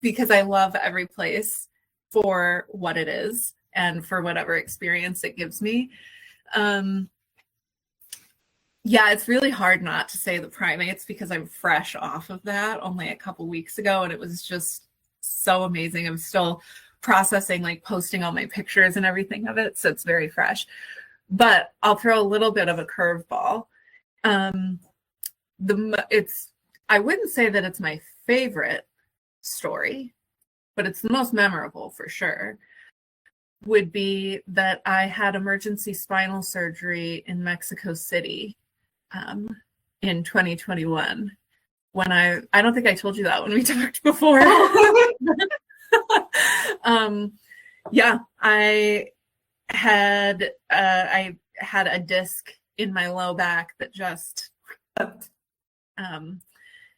because I love every place for what it is and for whatever experience it gives me. Yeah, it's really hard not to say the primates, because I'm fresh off of that only a couple weeks ago, and it was just so amazing. I'm still processing, like posting all my pictures and everything of it, so it's very fresh. But I'll throw a little bit of a curveball. I wouldn't say that it's my favorite story, but it's the most memorable for sure. Would be that I had emergency spinal surgery in Mexico City in 2021. When I don't think I told you that when we talked before. Yeah, I had a disc in my low back that just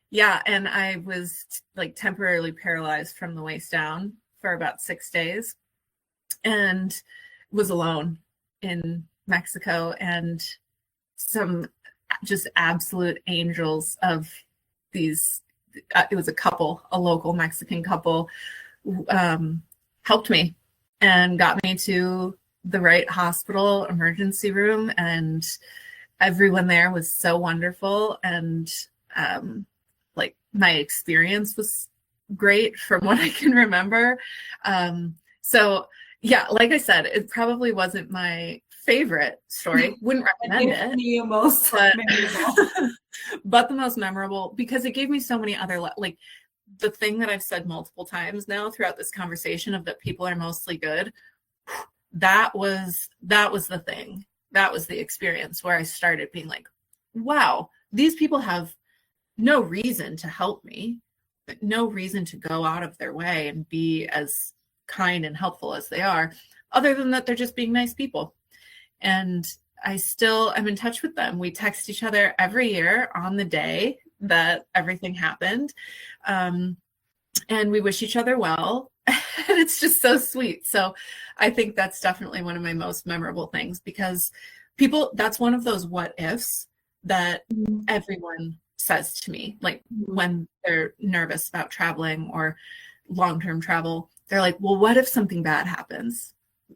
yeah, and I was like temporarily paralyzed from the waist down for about 6 days, and was alone in Mexico, and some just absolute angels of these, it was a local Mexican couple, helped me and got me to the right hospital emergency room, and everyone there was so wonderful, and like my experience was great from what I can remember. So yeah, like I said, it probably wasn't my favorite story. Wouldn't recommend it. Most memorable. But the most memorable, because it gave me so many other, like the thing that I've said multiple times now throughout this conversation of that people are mostly good. That was the thing. That was the experience where I started being like, wow, these people have no reason to help me, but no reason to go out of their way and be as kind and helpful as they are, other than that they're just being nice people. And I still am in touch with them. We text each other every year on the day that everything happened. And we wish each other well. And it's just so sweet. So I think that's definitely one of my most memorable things, because that's one of those what ifs that everyone says to me, like when they're nervous about traveling or long-term travel. They're like, well, what if something bad happens?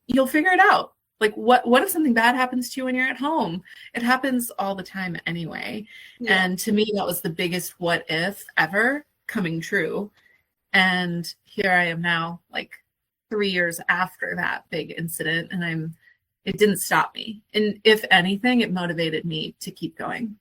You'll figure it out. Like, what if something bad happens to you when you're at home? It happens all the time anyway. Yeah. And to me, that was the biggest what if ever coming true. And here I am now, like 3 years after that big incident, and it didn't stop me. And if anything, it motivated me to keep going.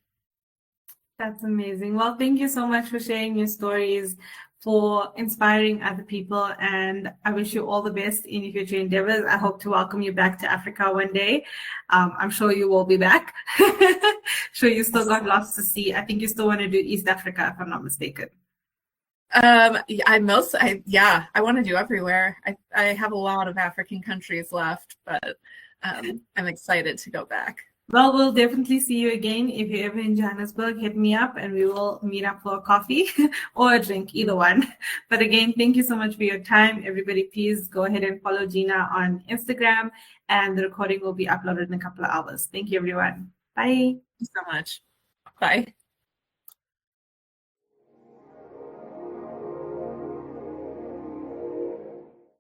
That's amazing. Well, thank you so much for sharing your stories, for inspiring other people, and I wish you all the best in your future endeavors. I hope to welcome you back to Africa one day. I'm sure you will be back. Sure, you still got lots to see. I think you still want to do East Africa, if I'm not mistaken. I want to do everywhere. I have a lot of African countries left, but I'm excited to go back. Well, we'll definitely see you again. If you're ever in Johannesburg, hit me up and we will meet up for a coffee or a drink, either one. But again, thank you so much for your time. Everybody, please go ahead and follow Gina on Instagram, and the recording will be uploaded in a couple of hours. Thank you, everyone. Bye. Thank you so much. Bye.